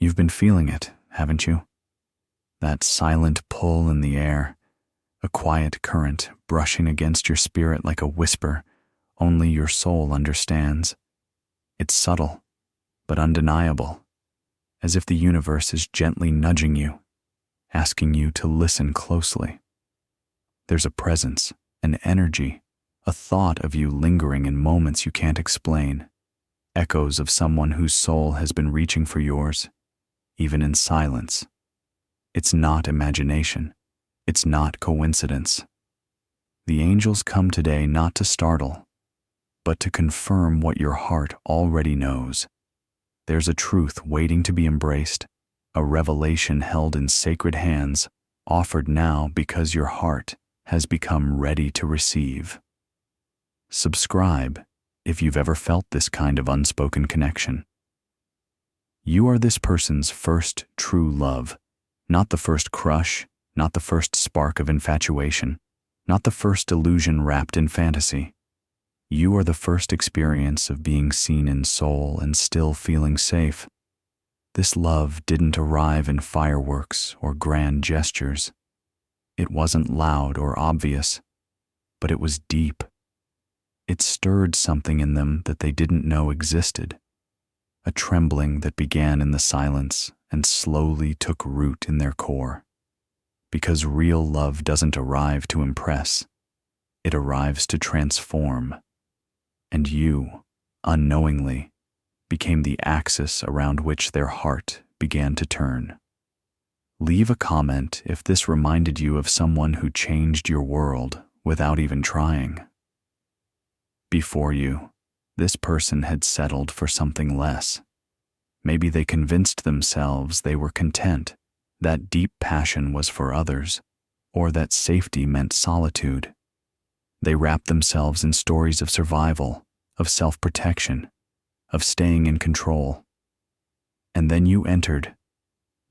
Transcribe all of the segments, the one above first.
You've been feeling it, haven't you? That silent pull in the air, a quiet current brushing against your spirit like a whisper only your soul understands. It's subtle, but undeniable, as if the universe is gently nudging you, asking you to listen closely. There's a presence, an energy, a thought of you lingering in moments you can't explain, echoes of someone whose soul has been reaching for yours, even in silence. It's not imagination. It's not coincidence. The angels come today not to startle, but to confirm what your heart already knows. There's a truth waiting to be embraced, a revelation held in sacred hands, offered now because your heart has become ready to receive. Subscribe if you've ever felt this kind of unspoken connection. You are this person's first true love, not the first crush, not the first spark of infatuation, not the first illusion wrapped in fantasy. You are the first experience of being seen in soul and still feeling safe. This love didn't arrive in fireworks or grand gestures. It wasn't loud or obvious, but it was deep. It stirred something in them that they didn't know existed, a trembling that began in the silence and slowly took root in their core. Because real love doesn't arrive to impress, it arrives to transform. And you, unknowingly, became the axis around which their heart began to turn. Leave a comment if this reminded you of someone who changed your world without even trying. Before you, this person had settled for something less. Maybe they convinced themselves they were content, that deep passion was for others, or that safety meant solitude. They wrapped themselves in stories of survival, of self-protection, of staying in control. And then you entered,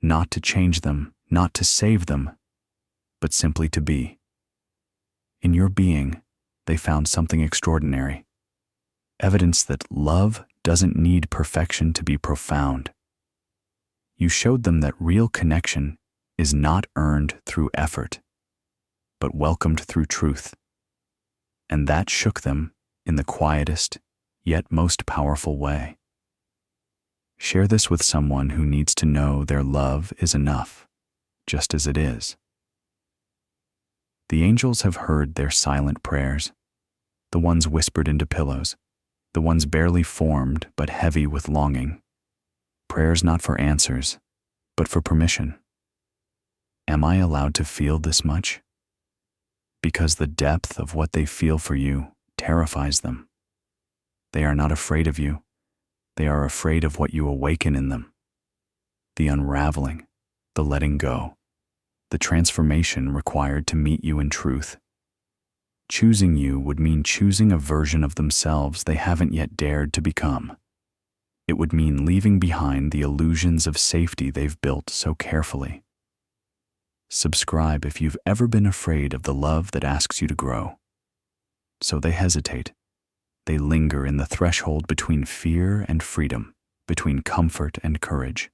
not to change them, not to save them, but simply to be. In your being, they found something extraordinary. Evidence that love doesn't need perfection to be profound. You showed them that real connection is not earned through effort, but welcomed through truth. And that shook them in the quietest, yet most powerful way. Share this with someone who needs to know their love is enough, just as it is. The angels have heard their silent prayers, the ones whispered into pillows, the ones barely formed but heavy with longing. Prayers not for answers, but for permission. Am I allowed to feel this much? Because the depth of what they feel for you terrifies them. They are not afraid of you. They are afraid of what you awaken in them. The unraveling, the letting go, the transformation required to meet you in truth. Choosing you would mean choosing a version of themselves they haven't yet dared to become. It would mean leaving behind the illusions of safety they've built so carefully. Subscribe if you've ever been afraid of the love that asks you to grow. So they hesitate. They linger in the threshold between fear and freedom, between comfort and courage.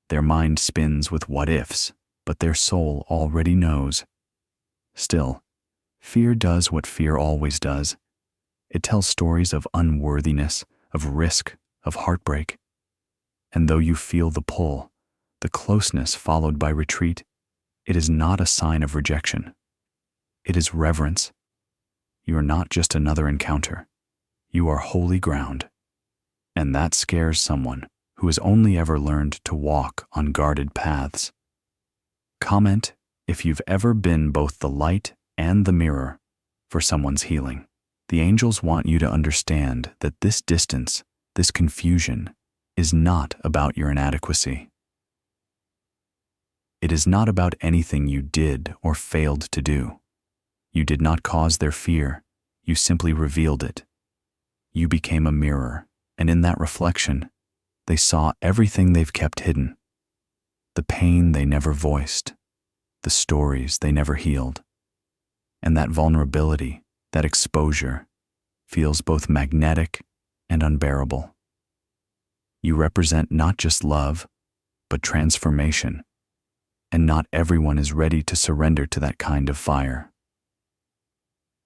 Their mind spins with what-ifs, but their soul already knows. Still, fear does what fear always does. It tells stories of unworthiness, of risk, of heartbreak. And though you feel the pull, the closeness followed by retreat, it is not a sign of rejection. It is reverence. You are not just another encounter. You are holy ground. And that scares someone who has only ever learned to walk on guarded paths. Comment if you've ever been both the light and the mirror for someone's healing. The angels want you to understand that this distance, this confusion, is not about your inadequacy. It is not about anything you did or failed to do. You did not cause their fear. You simply revealed it. You became a mirror, and in that reflection, they saw everything they've kept hidden. The pain they never voiced, the stories they never healed. And that vulnerability, that exposure, feels both magnetic and unbearable. You represent not just love, but transformation. And not everyone is ready to surrender to that kind of fire.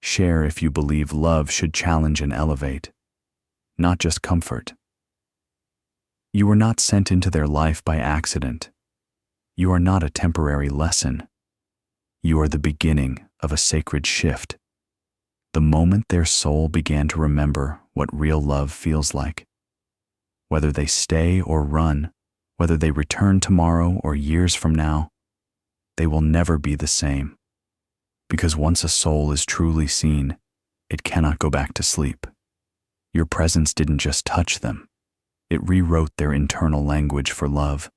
Share if you believe love should challenge and elevate, not just comfort. You were not sent into their life by accident. You are not a temporary lesson. You are the beginning of a sacred shift. The moment their soul began to remember what real love feels like. Whether they stay or run, whether they return tomorrow or years from now, they will never be the same. Because once a soul is truly seen, it cannot go back to sleep. Your presence didn't just touch them. It rewrote their internal language for love,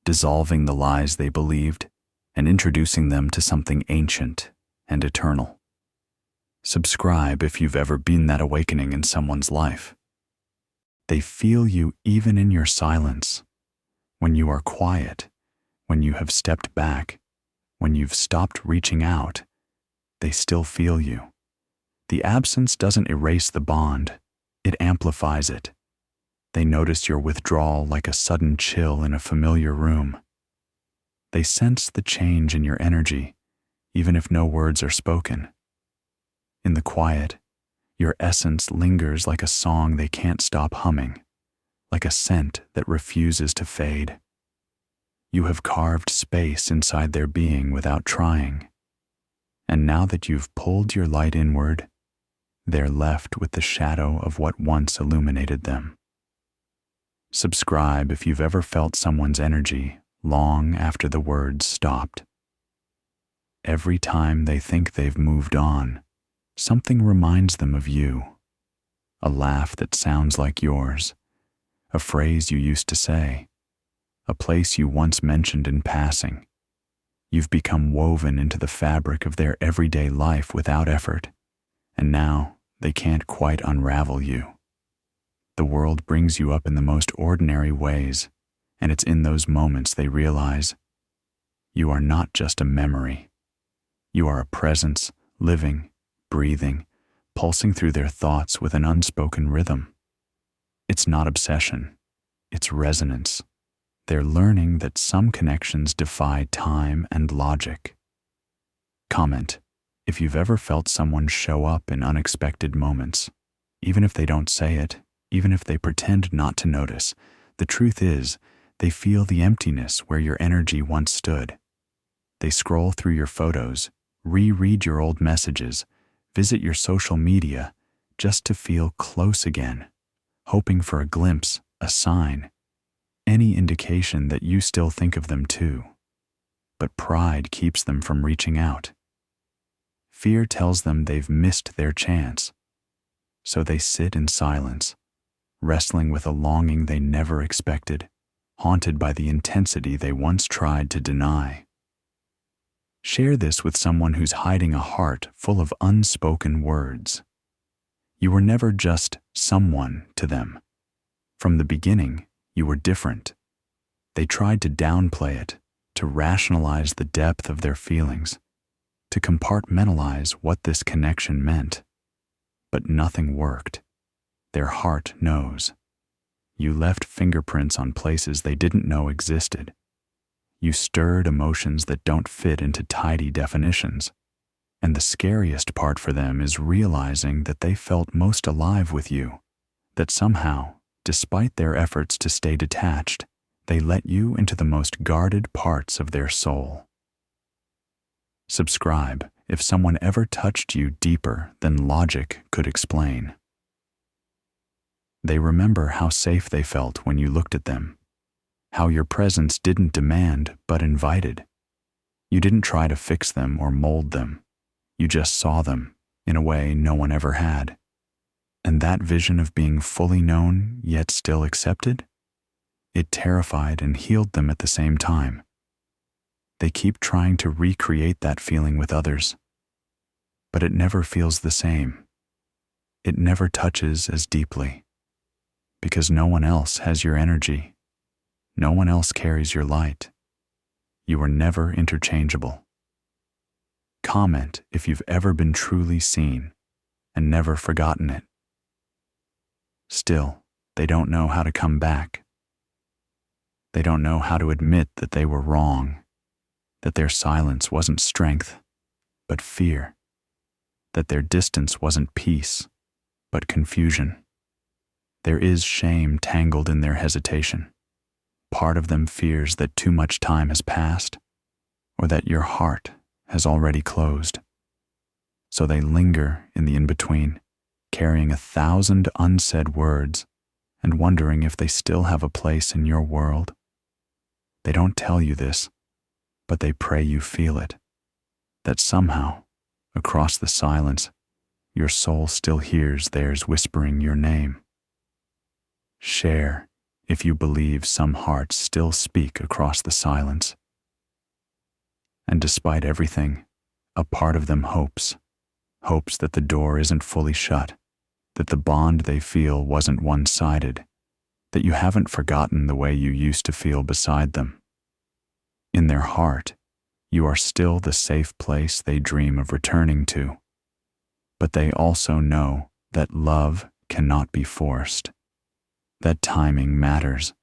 dissolving the lies they believed and introducing them to something ancient and eternal. Subscribe if you've ever been that awakening in someone's life. They feel you even in your silence, when you are quiet, when you have stepped back, when you've stopped reaching out. They still feel you. The absence doesn't erase the bond, it amplifies it. They notice your withdrawal like a sudden chill in a familiar room. They sense the change in your energy, even if no words are spoken. In the quiet, your essence lingers like a song they can't stop humming, like a scent that refuses to fade. You have carved space inside their being without trying. And now that you've pulled your light inward, they're left with the shadow of what once illuminated them. Subscribe if you've ever felt someone's energy long after the words stopped. Every time they think they've moved on, something reminds them of you. A laugh that sounds like yours, a phrase you used to say, a place you once mentioned in passing. You've become woven into the fabric of their everyday life without effort, and now they can't quite unravel you. The world brings you up in the most ordinary ways, and it's in those moments they realize you are not just a memory. You are a presence, living, breathing, pulsing through their thoughts with an unspoken rhythm. It's not obsession, it's resonance. They're learning that some connections defy time and logic. Comment if you've ever felt someone show up in unexpected moments. Even if they don't say it, even if they pretend not to notice, the truth is, they feel the emptiness where your energy once stood. They scroll through your photos, reread your old messages, visit your social media, just to feel close again, hoping for a glimpse, a sign, any indication that you still think of them too. But pride keeps them from reaching out. Fear tells them they've missed their chance. So they sit in silence, wrestling with a longing they never expected, haunted by the intensity they once tried to deny. Share this with someone who's hiding a heart full of unspoken words. You were never just someone to them. From the beginning, you were different. They tried to downplay it, to rationalize the depth of their feelings, to compartmentalize what this connection meant. But nothing worked. Their heart knows. You left fingerprints on places they didn't know existed. You stirred emotions that don't fit into tidy definitions. And the scariest part for them is realizing that they felt most alive with you, that somehow, despite their efforts to stay detached, they let you into the most guarded parts of their soul. Subscribe if someone ever touched you deeper than logic could explain. They remember how safe they felt when you looked at them, how your presence didn't demand but invited. You didn't try to fix them or mold them. You just saw them in a way no one ever had. And that vision of being fully known yet still accepted, it terrified and healed them at the same time. They keep trying to recreate that feeling with others, but it never feels the same. It never touches as deeply, because no one else has your energy. No one else carries your light. You are never interchangeable. Comment if you've ever been truly seen and never forgotten it. Still, they don't know how to come back. They don't know how to admit that they were wrong, that their silence wasn't strength, but fear, that their distance wasn't peace, but confusion. There is shame tangled in their hesitation. Part of them fears that too much time has passed, or that your heart has already closed. So they linger in the in-between, carrying 1,000 unsaid words and wondering if they still have a place in your world. They don't tell you this, but they pray you feel it, that somehow, across the silence, your soul still hears theirs whispering your name. Share if you believe some hearts still speak across the silence. And despite everything, a part of them hopes that the door isn't fully shut, that the bond they feel wasn't one-sided, that you haven't forgotten the way you used to feel beside them. In their heart, you are still the safe place they dream of returning to. But they also know that love cannot be forced, that timing matters,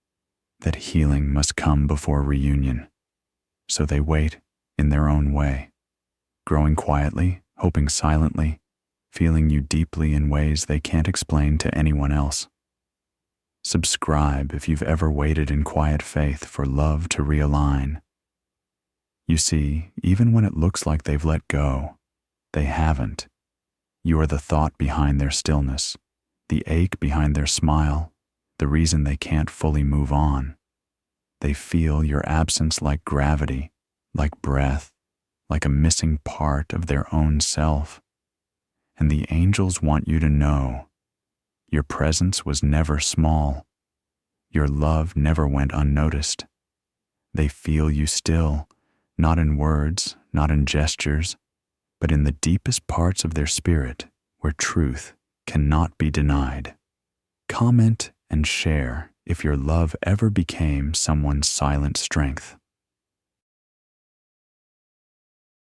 that healing must come before reunion. So they wait in their own way, growing quietly, hoping silently, feeling you deeply in ways they can't explain to anyone else. Subscribe if you've ever waited in quiet faith for love to realign. You see, even when it looks like they've let go, they haven't. You are the thought behind their stillness, the ache behind their smile, the reason they can't fully move on. They feel your absence like gravity, like breath, like a missing part of their own self. And the angels want you to know, your presence was never small. Your love never went unnoticed. They feel you still, not in words, not in gestures, but in the deepest parts of their spirit where truth cannot be denied. Comment and share if your love ever became someone's silent strength.